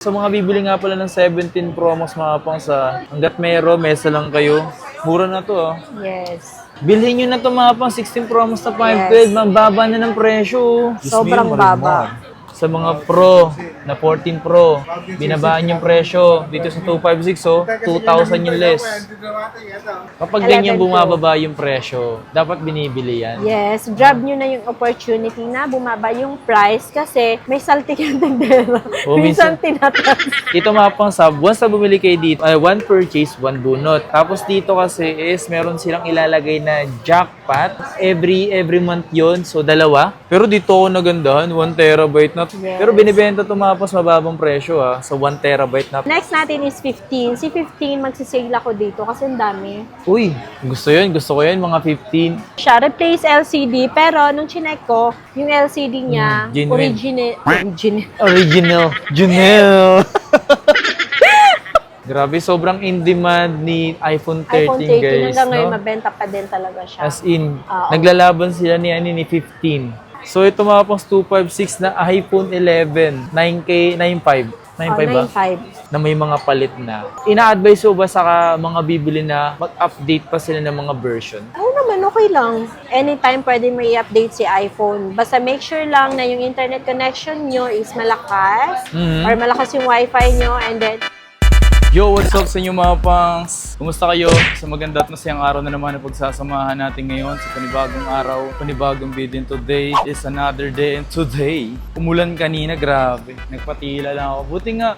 Sa mga bibili nga pala ng 17 Pro Max mga pang sa hanggat meron, mesa lang kayo. Mura na to oh. Yes. Bilhin nyo na to mga pang 16 Pro Max na 512. Yes. Mababa na ng presyo. Sobrang baba. Sa mga Pro na 14 Pro, binabaan yung presyo. Dito sa 256 oh, 2,000 yung less. Kapag ganyan 11 Pro. bumababa yung presyo, dapat binibili yan. Yes, grab nyo na yung opportunity na bumaba yung price kasi may saltik yung tindera. Oh, Minsan tinatas. Dito mga pang sub, once na bumili kayo dito, one purchase, one bunot. Tapos dito kasi is meron silang ilalagay na jackpot. Every month yon, so dalawa. Pero dito ako nagandahan, 1 terabyte na. Yes. Pero binibenta ito mga pang mababang presyo sa 1 terabyte na. Next natin is 15. Si 15, magsisale ako dito kasi ang dami. Uy, gusto ko yun, mga 15. Siya, replace LCD, pero nung chinek ko, yung LCD niya, genuine. original. Junel! Grabe, sobrang in demand ni iPhone 13, iPhone 13 guys. hanggang ngayon, No? mabenta pa din talaga siya. As in, Oo. naglalaban sila ni 15. So ito mga pang 256 na iPhone 11, 9K, 9.5. 9.5 ba? 9.5. Na may mga palit na. Ina-advise ko ba sa mga bibili na mag-update pa sila ng mga version? Oo naman, okay lang. Anytime pwede may i-update si iPhone. Basta make sure lang na yung internet connection nyo is malakas or malakas yung wifi nyo and then Yo, what's up sa inyo mga pangs? Kumusta kayo? Sa maganda at masayang araw na naman na pagsasamahan natin ngayon sa panibagong araw, panibagong video. Today is another day and today, umulan kanina, grabe. Nagpatila lang ako. Buti nga,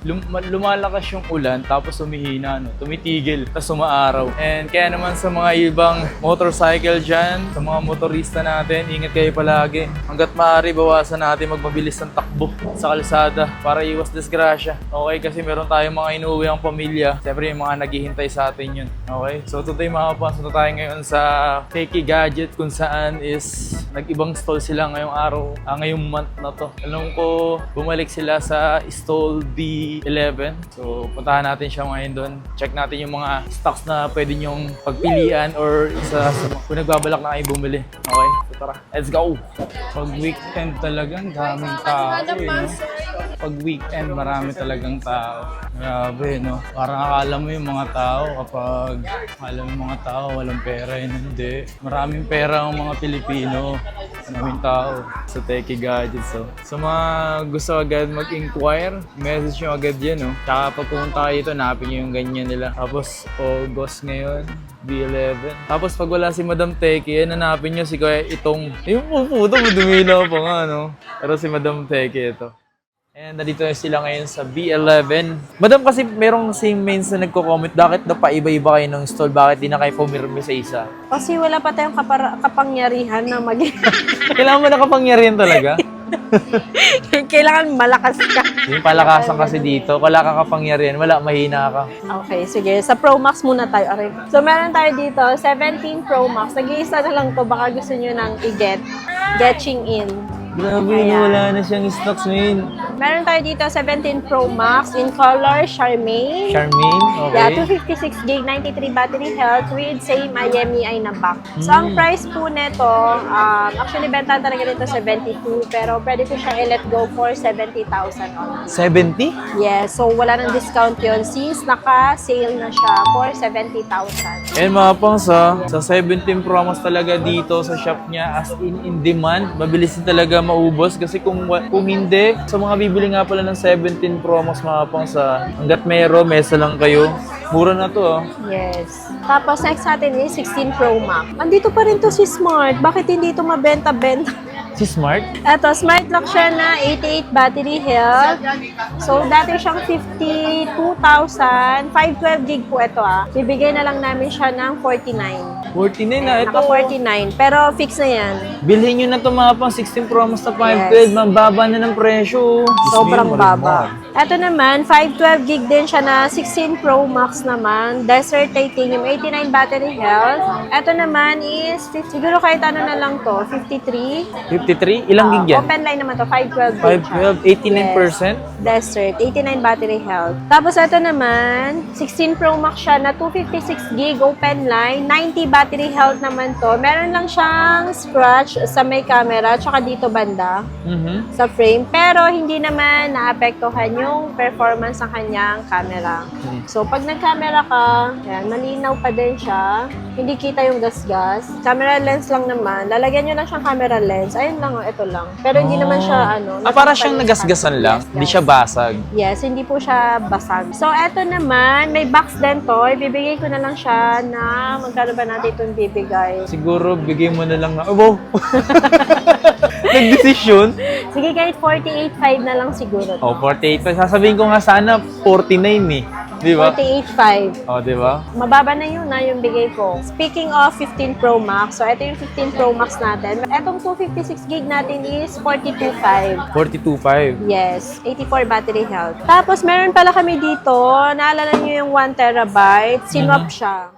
lumalakas yung ulan tapos humihina, tumitigil, tapos umaaraw. And kaya naman sa mga ibang motorcycle dyan, sa mga motorista natin, ingat kayo palagi. Hanggat maaari, bawasan natin magmabilis ng takbo sa kalsada para iwas disgrasya. Okay, kasi meron tayong mga inuwi ang pamilya. Siyempre yung mga naghihintay sa atin yun. Okay? So today mga papunta tayo ngayon sa Techie Gadget kung saan is nag-ibang stall sila ngayong araw, ngayong month na to. Alam ko, bumalik sila sa stall B11. So puntahan natin siya ngayon doon. Check natin yung mga stocks na pwede nyong pagpilian or isa sa kung nagbabalak na kayo bumili. Okay? So tara, let's go! Pag weekend talagang daming tao no? Pag weekend marami talagang tao. Grabe, no? Parang akala mo yung mga tao kapag alam mo yung mga tao walang pera, hindi. Maraming pera ang mga Pilipino. Maraming tao sa Techie Gadgets. So, sa mga gusto agad mag-inquire, message nyo agad yan, no? Tsaka pag pumunta kayo dito, napin nyo yung ganyan nila. Tapos, August ngayon, B11. Tapos pag wala si Madam Techie, hanapin nyo si Kuya itong, yung puto, dumila pa nga, no? Pero si Madam Techie ito. And nandito na sila ngayon sa B11. Madam, kasi merong same mains na nagko-comment, bakit na paiba-iba kayo ng stall? Bakit di na kayo pumirmi sa isa? kasi wala pa tayong kapangyarihan na Kailangan mo na kapangyarihan talaga? kailangan malakas ka. Yung palakasan kasi dito, wala kang kapangyarihan, wala, mahina ka. Okay, sige. Sa Pro Max muna tayo. Okay. So, meron tayo dito, 17 Pro Max. Nag-iisa na lang to. Baka gusto nyo nang i-get. Getching in. Grabe, Ayan. wala na siyang stocks ngayon. Meron tayo dito, 17 Pro Max in color Charmaine. Charmaine, Yeah, okay. 256 gig, 93 battery health with same IMEI na back. So, ang price po nito, actually, benta talaga nito 72, pero pwede ko siya i-let go for 70,000 only. 70? Yes, so wala nang discount yon since naka-sale na siya for 70,000. And mga pangs sa 17 Pro Max talaga dito sa shop niya, as in demand, mabilis din talaga maubos kasi kung hindi, sa mga bibili nga pala ng 17 Pro Max mga pangs hanggat meron, mesa lang kayo. Mura na to Yes. Tapos next natin is 16 Pro Max. Andito pa rin to si Smart. Bakit hindi ito mabenta-benta? Si Smart? Ito, Smart lock siya na 88 battery health. So, dati siyang 52,000. 512 gig po ito Bibigay na lang namin siya ng 49. 49 na ito. Naka 49. Pero fix na yan. Bilhin nyo na ito mga pang 16 Pro Max na 512, mababa na ng presyo. Sobrang Diyos mo, baba. Ito naman, 512 gig din siya na 16 Pro Max naman. Desert Titanium, 89 battery health. Ito naman is, siguro kahit ano na lang to, 53. 53? Ilang gig yan? Open line naman to, 512 gig siya. 512, 89%? Desert, 89 battery health. Tapos ito naman, 16 Pro Max siya na 256 gig open line, 90 battery battery health naman to. Meron lang siyang scratch sa may camera, tsaka dito banda sa frame. Pero hindi naman naapektuhan yung performance ng kanyang camera. So, pag nag-camera ka, yan, malinaw pa din siya. Hindi kita yung gasgas. Camera lens lang naman. Lalagyan nyo lang siyang camera lens. Ayun lang, ito lang. Pero hindi naman siya, para siyang nagasgasan lang. Hindi siya basag. Yes, hindi po siya basag. So, eto naman, may box din to. Ibibigay ko na lang siya na magkano ba natin itong bibigay. Siguro, bigay mo na lang na, oh, wow! Nag-decision? Sige, kahit 48.5 na lang siguro. Oh, 48. Sasabihin ko nga sana 49 eh. Di ba? 48.5. Oh, di ba? Mababa na yun na yung bigay ko. Speaking of 15 Pro Max, so ito yung 15 Pro Max natin. Etong 256 gig natin is 42.5. 42.5. Yes, 84 battery health. Tapos meron pala kami dito, naalala nyo yung 1 terabyte, sinwap siya.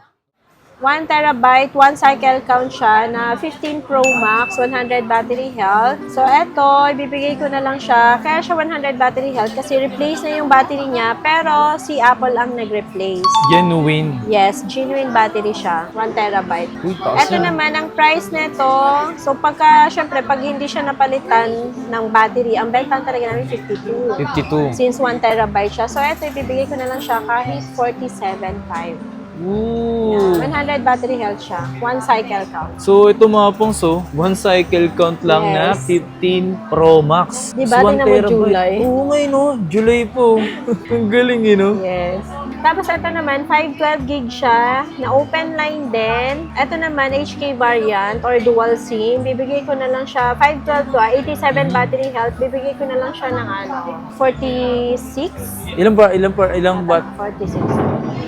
1 terabyte, 1 cycle count siya na 15 Pro Max, 100 battery health. So, eto, ibibigay ko na lang siya. Kaya siya 100 battery health kasi replace na yung battery niya, pero si Apple ang nag-replace. Genuine. Yes, genuine battery siya. 1 terabyte. Uy, taas Ito yan. naman, ang price nito, so pagka, syempre, pag hindi siya napalitan ng battery, ang bentahan talaga namin 52. 52. Since 1 terabyte siya. So, ito, ibibigay ko na lang siya kahit 47.5. Ooh. 100 battery health siya. 1 cycle count. So, ito mga pongso, 1 cycle count lang na Yes. 15 Pro Max. Diba? So, 1 Tingnan mo, terabyte. July. Oo nga, no? July po. Ang galing, no? Yes. Tapos ito naman, 512 gig siya, na open line din. Ito naman, HK variant or dual SIM. Bibigay ko na lang siya, 512 to 87 battery health. Bibigay ko na lang siya ng 46? Ilang ba? 46.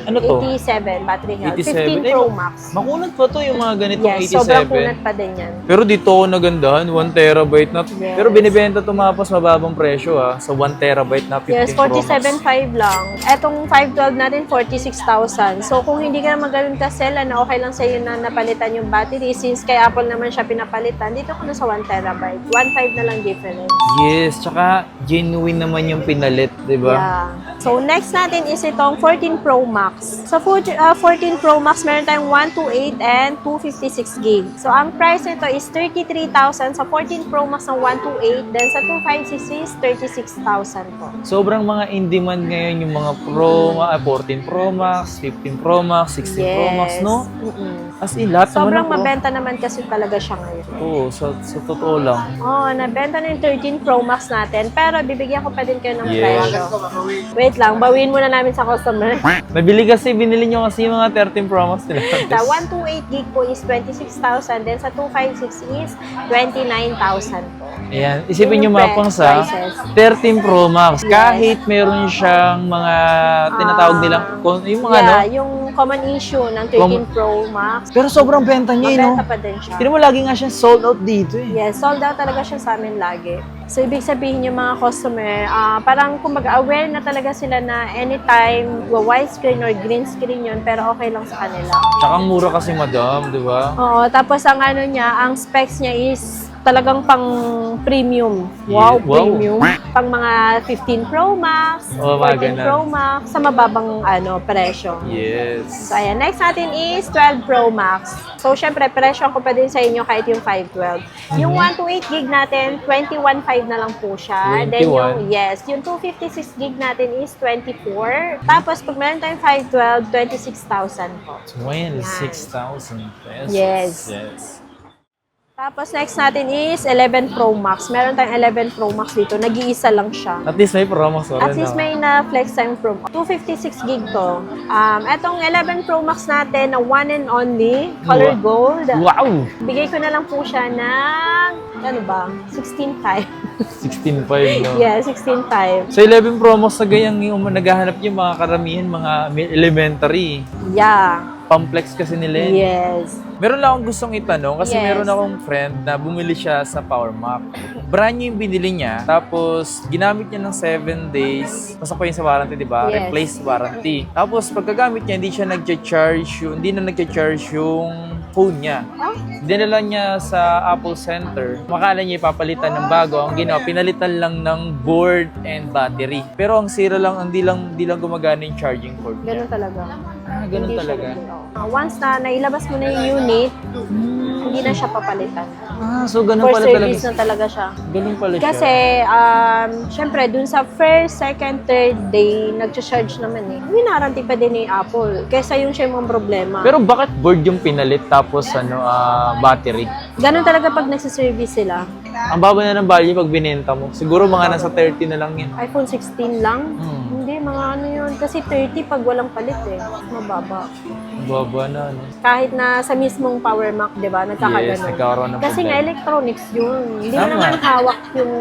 Ano to? 87 battery health. 87. 15 Pro Max. Makunat pa to yung mga ganitong Yes, 87. sobrang kunat pa din yan. Pero dito ako nagandahan, 1 terabyte na. Yes. Pero binibenta ito mga pas mababang presyo sa 1 terabyte na 15 Yes, Pro Max. 47.5 lang. Etong 512 natin, 46,000. So, kung hindi ka na magaling ka sell, okay lang sa'yo na napalitan yung battery. Since kay Apple naman siya pinapalitan, dito ko na sa 1 terabyte. 1.5 na lang difference. Yes, tsaka genuine naman yung pinalit, di ba? Yeah. So, next natin is itong 14 Pro Max. Sa 14 Pro Max, meron tayong 128 and 256 gig. So, ang price nito is 33,000 sa 14 Pro Max ng 128. Then, sa 256 is 36,000 po. Sobrang mga in-demand ngayon yung mga 14 Pro Max, 15 Pro Max, 16 Pro Max, no? As in, lahat Sobrang naman mabenta naman kasi talaga siya ngayon. Oo, sa totoo lang. Oo, nabenta na yung 13 Pro Max natin. Pero bibigyan ko pa din kayo ng Yes. presyo. Wait lang, bawiin muna namin sa customer. Binili nyo kasi yung mga 13 Pro Max nila. Sa 128 gig po is 26,000. Then sa 256 is 29,000 po. Ayan, isipin nyo Yung mga pang sa prices. 13 Pro Max. Kahit meron siyang mga tinatawag nilang, yung mga yung common issue ng 13 Pro Max. pero sobrang benta niya, no? Mabenta pa din siya. Tignan mo, lagi nga siya sold out dito eh. Yes, sold out talaga siya sa amin lagi. So, ibig sabihin yung mga customer, parang kumbaga aware na talaga sila na anytime widescreen or green screen yun, pero okay lang sa kanila. Tsaka ang mura kasi, madam, di ba? Oo, tapos ang ang specs niya is talagang pang premium. Wow, Yeah, wow. premium. Pang mga 15 Pro Max, Oh, mga 14 ganun. Pro Max, sa mababang presyo. Yes. So, ayan. Next natin is 12 Pro Max. So, syempre, presyo ko pa din sa inyo kahit yung 512. Yung 128 gig natin, 21.5 na lang po siya. Then 21? yung 256 gig natin is 24. Tapos, pag meron tayong 512, 26,000 po. 26,000 pesos. Yes. Yes. Tapos, next natin is 11 Pro Max. Meron tayong 11 Pro Max dito. Nag-iisa lang siya. At least may Pro Max rin. At least may na flex time Pro Max. 256 gig to. Etong 11 Pro Max natin na one and only, color gold. Wow! Bigay ko na lang po siya ng, 16.5. 16.5, no? Yeah, 16.5. Sa 11 Pro Max na ganyang yung naghahanap yung mga karamihan, mga elementary. Yeah. Pamplex kasi nila yun. Yes. Meron lang akong gustong itanong kasi Yes. meron akong friend na bumili siya sa Power Mac. Brand new yung binili niya, tapos ginamit niya ng 7 days. Basta pa yun sa warranty, di ba? Yes. Replace warranty. Tapos pagkagamit niya, hindi na nag-charge yung phone niya. Ah? Dinala niya sa Apple Center. Makala niya ipapalitan ng bago. Ang ginawa, pinalitan lang ng board and battery. Pero ang sira lang, hindi lang gumagana yung charging cord niya. Ganun talaga. Ganun Hindi siya talaga. naging, once na nailabas mo na yung unit, hindi na siya papalitan. So ganun For pala talaga. service na talaga siya. Ganun pala siya. Kasi, syempre, dun sa first, second, third day, nag-charge naman eh. Winaranti pa din ni Apple. Kesa yung siya mong problema. Pero bakit board yung pinalit tapos battery? Ganun talaga pag nagsiservice sila. Ang baba na ng value pag binenta mo. Siguro mga nasa 30 na lang yan. iPhone 16 lang? Hindi, mga ano yun. Kasi 30 pag walang palit eh. Mababa. Ang baba na, no? Kahit na sa mismong power Mac, di ba? Nagkakaganon. Yes, nagkakaroon ng Kasi nga problema. electronics yun. Hindi mo Tama. naman hawak yung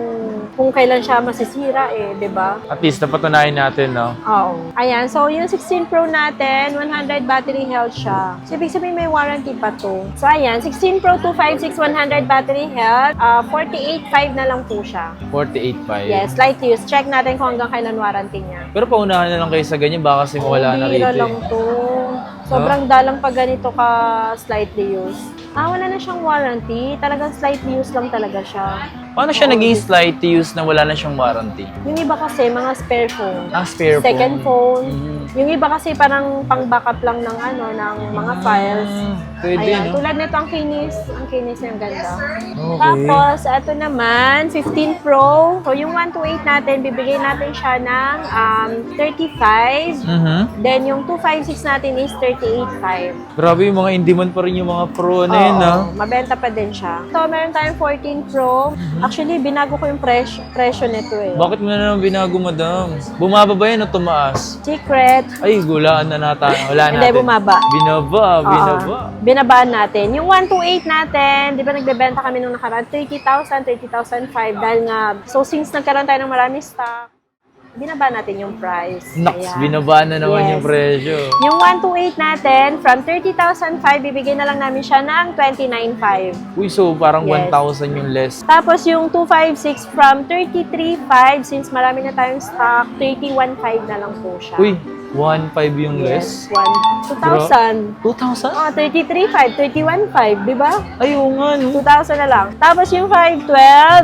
kung kailan siya masisira eh, di ba? At least napatunayan natin, no? Oo. Ayan, so yung 16 Pro natin, 100 battery health siya. So, ibig sabihin may warranty pa to. So, ayan, 16 Pro 256, 100 battery health, 48.5 na lang po siya. 48.5. Yes, light use. Check natin kung hanggang kailan warranty niya. Pero paunahan na lang kayo sa ganyan, baka kasi mawala na Bira rito. lang to. Sobrang dalang pag ganito ka slightly use. Wala na siyang warranty. Talagang slightly use lang talaga siya. Paano siya naging slight use na wala na siyang warranty? Yung iba kasi, mga spare phone. Spare Second phone. Mhm. Yung iba kasi parang pang-backup lang ng ng mga files. Pwede, Ayan, no? tulad nito ang kinis. Ang kinis niya, ang ganda. Okay. Tapos, ito naman, 15 Pro. So, yung 128 natin, bibigay natin siya ng 35. Mhm. Then, yung 256 natin is 38.5. Grabe yung mga in-demand pa rin yung mga pro na yun, no? Mabenta pa din siya. So, meron tayong 14 Pro. Actually, binago ko yung presyo nito eh. Bakit mo na naman binago, madam? Bumaba ba yan o tumaas? Secret. Ay, gulaan na nata. Wala Hindi, natin. bumaba. Binaba. Binabaan natin. Yung 128 natin, di ba nagbebenta kami nung nakaraan, 30,000, 30,005 dahil nga, so since nagkaroon tayo ng marami stock, binaba natin yung price. Naks, Ayan. binaba na naman Yes. yung presyo. Yung 128 natin, from 30,005, bibigay na lang namin siya ng 29,500. Uy, so parang Yes. 1,000 yung less. Tapos yung 256 from 33,500, since marami na tayong stock, 31,500 na lang po siya. Uy, 1,500 yung less? 2,000. 2,000? 33,500, 31,500, di ba? Ay, oo nga, no? 2,000 na lang. Tapos yung 512,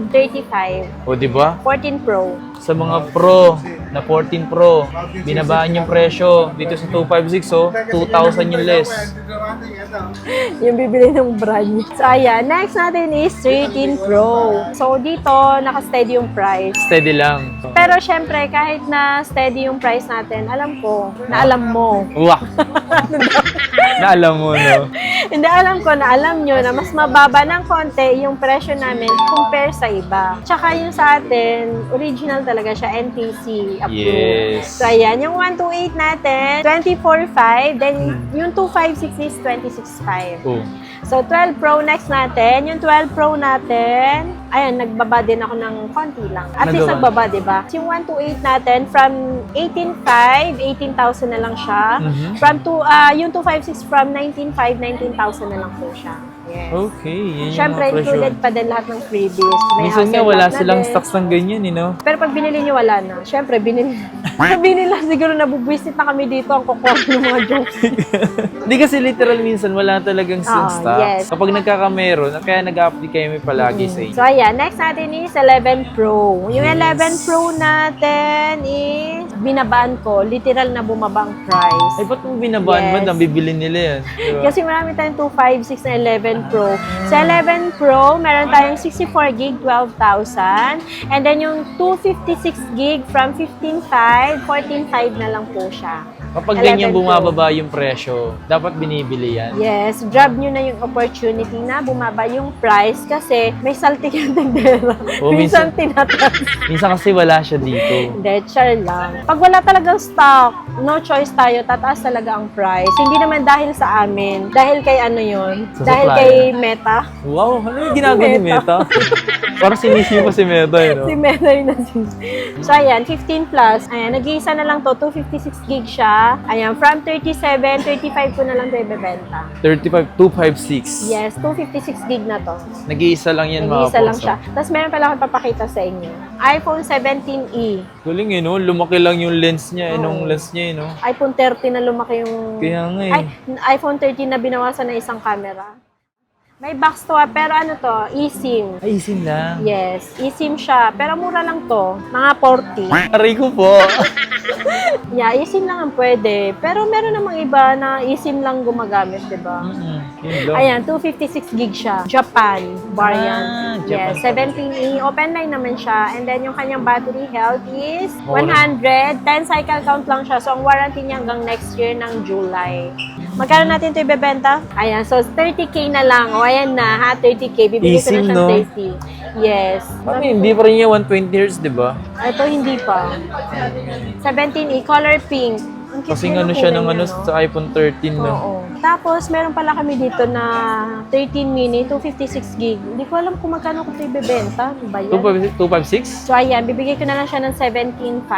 35. O, di ba? 14 Pro. Sa mga Pro, na 14 Pro, binabaan yung presyo. Dito sa 256, so 2,000 yung less. Yung bibili ng brand. So, ayan. Next natin is 13 Pro. So, dito, naka-steady yung price. Steady lang. Pero, syempre, kahit na steady yung price natin, alam ko, na alam mo. Wah! na alam mo, no? Hindi, alam ko na alam nyo na mas mababa ng konti yung presyo namin compare sa iba. Tsaka yung sa atin, original talaga siya, NTC approved. Yes. So, ayan. Yung 128 natin, 24,500. Then, yung 256 is 26,500. Oh. So, 12 Pro next natin. Yung 12 Pro natin, ayan, nagbaba din ako ng konti lang. At least nagbaba, di ba? Yung 128 natin, from 18,500, 18,000 na lang siya. Mhm. Yung 256 from 19,500, 19,000 na lang po siya. Yes. Okay, yun yung Siyempre, mga presyo. included pa din lahat ng freebies. May Minsan nga hassle wala lot na silang din. stocks ng ganyan, you know? Pero pag binili nyo, wala na. Siyempre, binili. Binili lang siguro nabubwisit na kami dito ang kukuha ng mga jokes. Hindi kasi literal minsan wala talagang Oo, stock. yes. Kapag nagkakameron, kaya nag-update kami palagi sa inyo. So, ayan. Next natin is 11 Pro. Yung 11 Pro natin is binabaan ko. Literal na bumaba ang price. Ay, ba't mo binabaan Yes. ba? Nabibili nila yan. Diba? Kasi marami tayong 256 na 11 Pro. Sa 11 Pro, meron tayong 64 gig, 12,000. And then yung 256 gig from 15,500, 14,500 na lang po siya. Kapag 11 ganyan Pro. bumababa yung presyo, dapat binibili yan. Yes, grab nyo na yung opportunity na bumaba yung price kasi may saltik yung tindera. Oo, Minsan tinatas. Minsan kasi wala siya dito. Hindi, char lang. Pag wala talagang stock, no choice tayo, tataas talaga ang price. Hindi naman dahil sa amin. Dahil kay ano yun? Sa Dahil supplier. kay Meta. Wow, ano yung ginagawa ni Meta? Parang sinisip mo si Meta, eh, no? Si Menoy na si. So, ayan, 15 plus. Ayan, nag-iisa na lang to. 256 gig siya. Ayan, from 37, 35 ko na lang ito ibebenta. 35, 256. Yes, 256 gig na to. Nag-iisa lang yan, mga Nag-iisa lang boss, siya. ah. Tapos meron pala akong papakita sa inyo. iPhone 17e. Galing, eh, no? Lumaki lang yung lens niya, eh, Oo. nung lens niya, eh, no? iPhone 30 na lumaki yung... Kaya nga, eh. Ay, iPhone 13 na binawasan na isang camera. May box to, pero ano to, eSIM. Ay, isin lang. Yes, eSIM siya. Pero mura lang to. Mga 40. Aray ko po. Yeah, eSIM lang ang pwede. Pero meron namang iba na eSIM lang gumagamit, di ba? Yun lang. Ayan, 256 gig siya. Japan variant. Japan Yes, 17E. Open line naman siya. And then yung kanyang battery health is Mura. 100. 10 cycle count lang siya. So ang warranty niya hanggang next year ng July. Magkano natin ito ibebenta? Ayan, so 30K na lang. O ayan na ha, 30K. Bibigay ko na Easy, siyang no? 30. Yes. Parang hindi pa rin yung 120 Hz, di ba? Ito hindi pa. 17E, color pink. Ang cute Kasing din ano ng siya kulay ng niya, ano no? sa iPhone 13, no? Oo. Tapos, meron pala kami dito na 13 mini, 256 gig. Hindi ko alam kung magkano ko ito ibebenta. Ano ba yan? 256? So, ayan, bibigay ko na lang siya ng 17.5.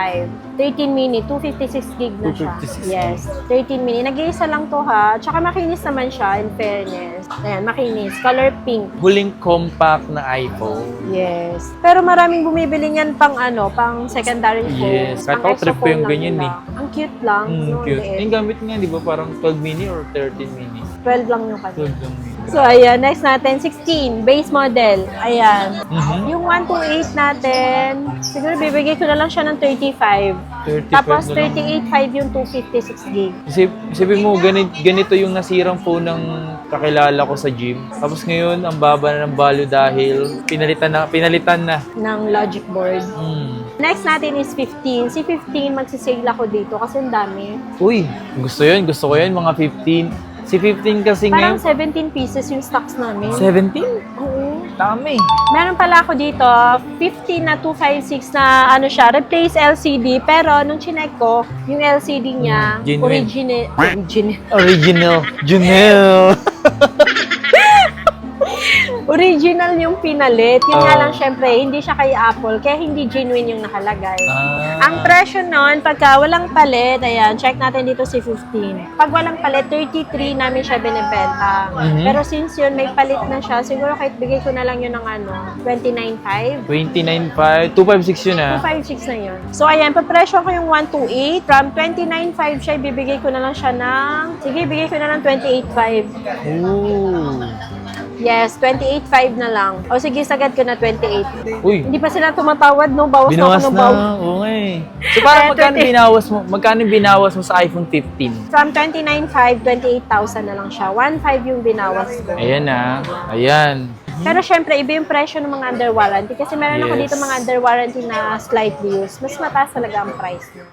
13 mini, 256 gig na siya. 256 Yes, 13 mini. Nag-iisa lang to ha. Tsaka makinis naman siya, in fairness. Ayan, makinis. Color pink. Huling compact na iPhone. Yes. Pero maraming bumibili niyan pang ano, pang secondary phone. Yes. Kahit Pang ako, trip ko exo yung phone ganyan lang eh. nila. Ang cute lang. no, Cute. liit. Yung gamit nga, di ba? Parang 12 mini or 13 mini? 12 lang yung kanya. 12 lang mini. So, ayan. Next natin, 16. Base model. Ayan. Mhm. Yung 128 natin, siguro bibigay ko na lang siya ng 35. 35 Tapos, na lang. 38.5 yung 256 gig. Isipin mo, ganito yung nasirang phone ng kakilala ko sa gym. Tapos ngayon, ang baba na ng value dahil pinalitan na. Ng logic board. Next natin is 15. Si 15, magsisale ako dito kasi ang dami. Uy, gusto ko yun, mga 15. Si 15 kasi Parang ngayon, 17 pieces yung stocks namin. 17? Oo. Dami. Meron pala ako dito, 15 na 256 na ano siya, replace LCD. Pero nung chinek ko, yung LCD niya, Genuine. original. Junel. Original yung pinalit. Yun nga Oh. lang, syempre, hindi siya kay Apple, kaya hindi genuine yung nakalagay. Ah. Ang presyo nun, pagka walang palit, ayan, check natin dito si 15. Pag walang palit, 33 namin siya binibenta. Mhm. Pero since yun, may palit na siya, siguro kahit bigay ko na lang yun ng ano, 29.5. 29.5, 256 yun ah. 256 na yun. So, ayan, papresyo ko yung 128. From 29.5 siya, ibibigay ko na lang siya ng, sige, bigay ko na ng 28.5. Ooh. Yes, 28.5 na lang. O sige, sagad ko na 28. Uy, Hindi pa sila tumatawad, no? Bawas binawas na ako ng na. bawas. Oo nga eh. So parang Kaya magkano binawas mo sa iPhone 15? From 29.5, 28,000 na lang siya. 1.5 yung binawas ko. Ayan na. Ayan. Pero syempre, iba yung presyo ng mga under warranty. Kasi meron ako Yes. dito mga under warranty na slightly used. Mas mataas talaga ang price niya.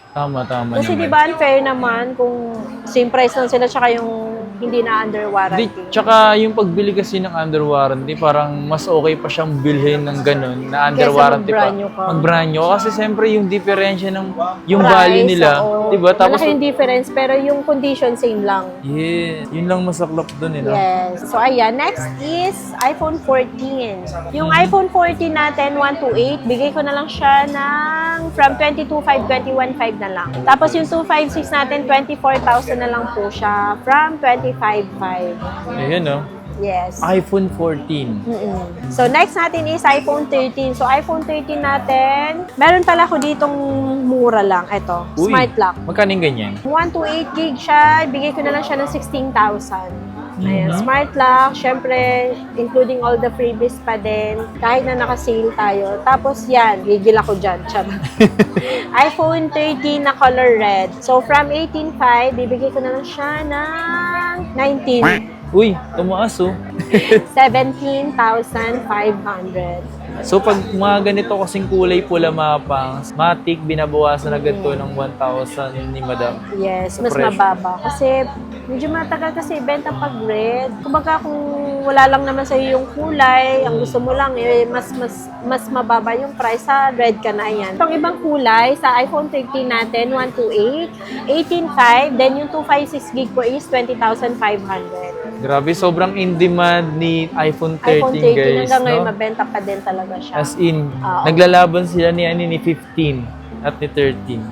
Tama Kasi naman. di ba unfair naman kung same price lang sila tsaka yung hindi na under warranty. Tsaka yung pagbili kasi ng under warranty, parang mas okay pa siyang bilhin ng ganun na under Kesa warranty pa. mag-brand new ka. Mag-brand new. Kasi siyempre yung differential ng yung Price, value nila. oo. Diba? Tapos, Malaki yung difference, pero yung condition same lang. yeah, yun lang masaklap dun eh. No? Yes. So, ayan. Next is iPhone 14. Yung iPhone 14 natin, 128, bigay ko na lang siya ng from 22.5, 21.5 na lang. Tapos yung 256 natin, 24,000 na lang po siya from 25.5. Ayun no. Yes. iPhone 14. Mm-mm. So, next natin is iPhone 13. So, iPhone 13 natin, meron pala ako ditong mura lang. Ito, Uy, Smart Lock. Magkano yung ganyan? 128 gig siya, bigay ko na lang siya ng 16,000. Ayan, Mhm. Smart Lock, syempre, including all the freebies pa din, kahit na naka-sale tayo. Tapos yan, gigil ako dyan, charot. iPhone 13 na color red. So, from 18.5, bibigay ko na lang siya ng 19. Uy, tumaas oh. 17,500. So pag mga ganito kasing kulay pula mapang, matik, binabawasan agad to ng 1,000 ni Madam. Yes, mas Presyo. mababa. Kasi medyo matagal kasi ibenta pag red. Kumbaga kung wala lang naman sa'yo yung kulay, ang gusto mo lang, eh, mas mababa yung price sa red ka na yan. Itong ibang kulay, sa iPhone 13 natin, 128, 18.5, then yung 256 gig po is 20,500. Grabe, sobrang in demand ni iPhone 13, iPhone 13 guys. hanggang ngayon, No? mabenta pa din talaga siya. As in, Oo. naglalaban sila ni 15 at ni 13.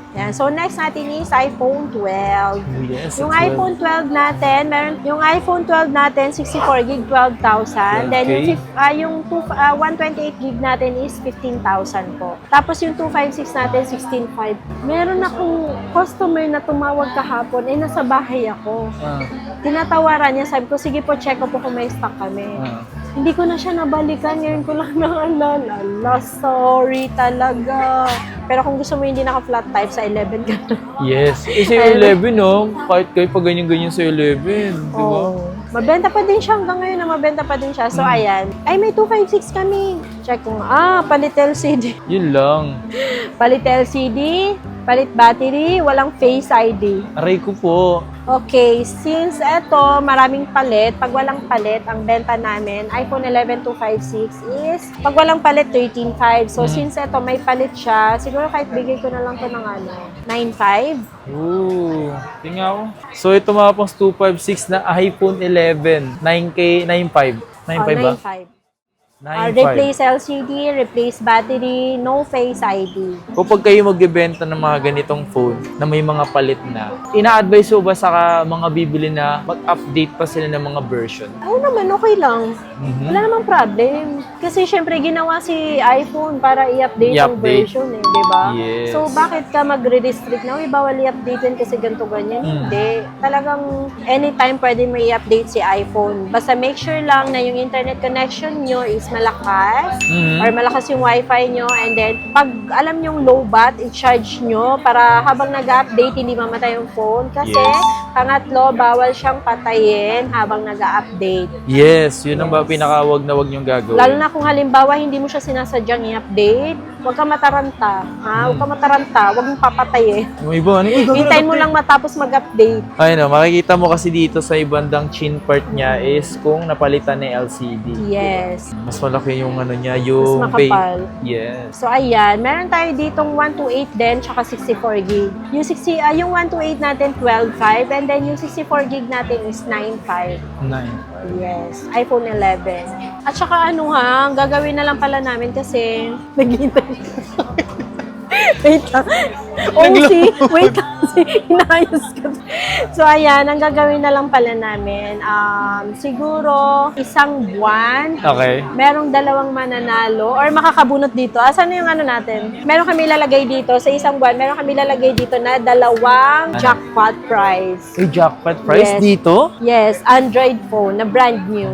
Yan. So, next natin is iPhone 12. Yes, Yung it's iPhone 12 natin, yung iPhone 12 natin, 64 gig, 12,000. Then, Okay. yung 128 gig natin is 15,000 po. Tapos, yung 256 natin, 16,500. Meron akong customer na tumawag kahapon, nasa bahay ako. Ah, Tinatawaran niya, sabi ko, sige po, check ko po kung may stock kami. ah. Hindi ko na siya nabalikan, ngayon ko lang naalala. Sorry talaga. Pero kung gusto mo hindi naka-flat type, sa 11 ka na. Yes. Sa 11, no? Kahit kayo pa ganyan-ganyan sa 11. Di ba? Oo. Mabenta pa din siya hanggang ngayon na mabenta pa din siya. So, ayan. Ay, may 256 kami. Check ko nga. Palit LCD. Yun lang. Palit LCD, palit battery, walang Face ID. Aray ko po. Okay, since eto, maraming palit, pag walang palit, ang benta namin, iPhone 11 256 is, pag walang palit, 13.5. So, since eto, may palit siya, siguro kahit bigay ko na lang to ng 9.5. Ooh. Tingnan ko. So, ito mga pang 256 na iPhone 11. 9K, 9.5. 9.5 ba? 9.5. 9.5. Replace LCD, replace battery, no Face ID. Kapag kayo magbebenta ng mga ganitong phone na may mga palit na, ina-advise mo ba sa mga bibili na mag-update pa sila ng mga version? Oo naman, okay lang. Mhm. Wala namang problem. Kasi syempre ginawa si iPhone para i-update yung I-update. version di ba? Yes. So bakit ka magre-restrict na, bawal i-update yan kasi ganito ganyan? Hindi. Talagang anytime pwede mo i-update si iPhone. Basta make sure lang na yung internet connection nyo is malakas Mhm. or malakas yung wifi nyo, and then pag alam yung low bat, i-charge nyo para habang nag-update hindi mamatay yung phone kasi Yes. pangatlo, bawal siyang patayin habang nag-update. Yes, yun ang ba Yes. pinakawag na wag niyong gagawin. Lalo na kung halimbawa hindi mo siya sinasadyang i-update, huwag ka mataranta. Ha? Huwag ka mataranta, huwag mong papatayin. Yung iba, ano? Hintayin mo lang matapos mag-update. Ay no, makikita mo kasi dito sa ibandang chin part niya is kung napalitan na LCD. Yes. Mas malaki yung ano niya, yung Mas makapal. Yes. So ayan, meron tayo ditong 128 din, tsaka 64 gig. Yung 128 natin 12.5, and then yung 64 gig natin is 9.5. 9. Yes, iPhone 11. At saka ano ha, ang gagawin na lang pala namin kasi naghihintay. Wait lang. OC, wait lang. Inayos ko. So, ayan, ang gagawin na lang pala namin, siguro isang buwan, Okay. merong dalawang mananalo or makakabunot dito. Asan na yung ano natin? Meron kami lalagay dito, sa isang buwan, meron kami lalagay dito na dalawang jackpot prize. May jackpot price Yes. dito? Yes, Android phone na brand new.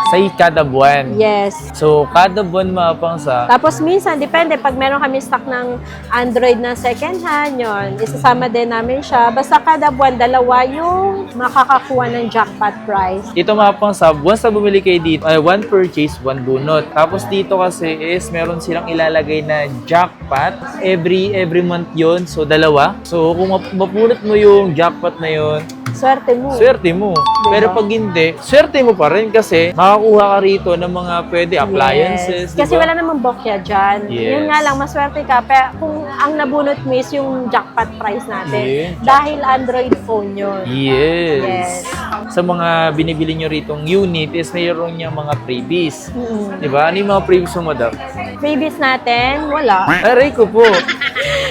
Sa kada buwan. Yes. So, kada buwan mapang sa... Tapos minsan, depende, pag meron kami stock ng Android na second hand, yun, isasama din namin siya. Basta kada buwan, dalawa yung makakakuha ng jackpot prize. Dito mapang sa, once na bumili kayo dito, one purchase, one bunot. Tapos dito kasi is, meron silang ilalagay na jackpot. Every month yon, so dalawa. So, kung mapulot mo yung jackpot na yon, Swerte mo. swerte mo. Pero pag hindi, swerte mo pa rin kasi makakuha ka rito ng mga pwede appliances, Yes. Kasi diba? wala namang bokya dyan. Yes. Yun nga lang, maswerte ka. Pero kung ang nabunot mo is yung jackpot prize natin. Yeah. Dahil Android phone yun. Yes. Yes. Sa mga binibili nyo ritong unit is mayroon niyang mga freebies. Mm-mm. Diba? Ano yung mga freebies mo, madam? Freebies natin, wala. Aray ko po.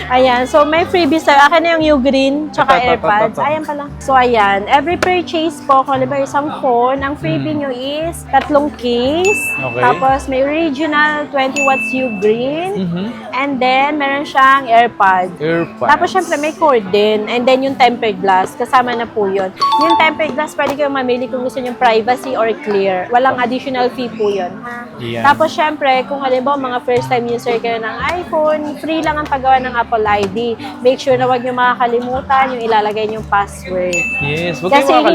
Ayan, so may freebies tayo. Akin na yung U-Green, tsaka Ito. AirPods. Ayan pala. So ayan, every purchase po, kung halimbawa isang phone, ang freebie nyo is 3 case. Okay. Tapos may original 20 watts U-Green. Mhm. And then, meron siyang AirPods. AirPods. Tapos, syempre, may cord din. And then, yung tempered glass, kasama na po yun. Yung tempered glass, pwede kayong mamili kung gusto nyo privacy or clear. Walang additional fee po yun. Ha? Yan. Tapos, syempre, kung halimbawa, mga first-time user kayo ng iPhone, free lang ang paggawa ng Apple ID. Make sure na huwag nyo makakalimutan yung ilalagay nyong password. Yes. Huwag Kasi kayong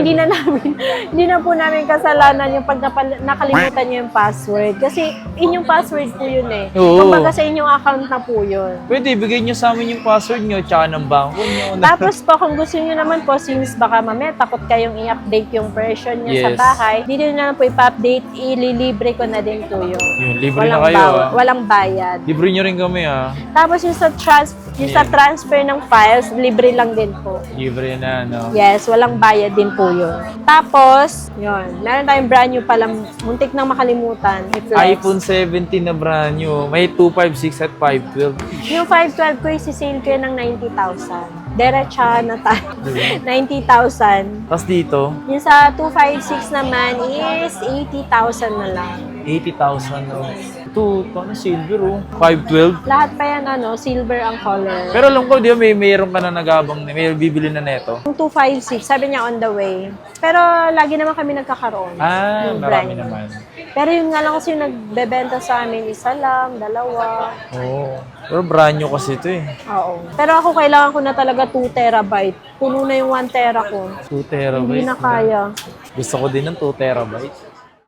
hindi na po namin kasalanan yung pag nakalimutan nyo yung password. Kasi inyong password po yun eh. Oo. Kumbaga sa inyong account na po yun. Pwede, bigay nyo sa amin yung password nyo tsaka ng bangko nyo. Tapos po, kung gusto nyo naman po, since baka mamaya takot kayong i-update yung version nyo sa Yes. bahay, dito nyo naman po ipa-update, ililibre ko na din po yun. Yun, libre na kayo. Walang bayad. Libre nyo rin kami ah. Tapos yung sa Yung sa transfer ng files, libre lang din po. Libre na, no? Yes, walang bayad din po yun. Tapos, yun, meron tayong brand new pala, muntik nang makalimutan. I-flex. iPhone 17 na brand new. May 256 at 512. Yung 512 ko, isi-sale ko yun ng 90,000. Diretsa na tayo. 90,000. Tapos dito, Yung sa 256 naman is 80,000 na lang. 80,000, no? Ito, ano, silver, oh. 512. Lahat pa yan, silver ang color. Pero alam ko, di ba, mayroon ka na nagabang, may bibili na neto. Yung 256, sabi niya on the way. Pero lagi naman kami nagkakaroon. Ah, Yung marami brand. naman. Pero yun nga lang kasi yung nagbebenta sa amin, isa lang, dalawa. Oo. Pero brand new kasi ito eh. Oo. Pero ako kailangan ko na talaga 2 terabyte. Puno na yung 1 tera ko. 2 terabytes. Hindi na kaya. Gusto ko din ng 2 terabytes.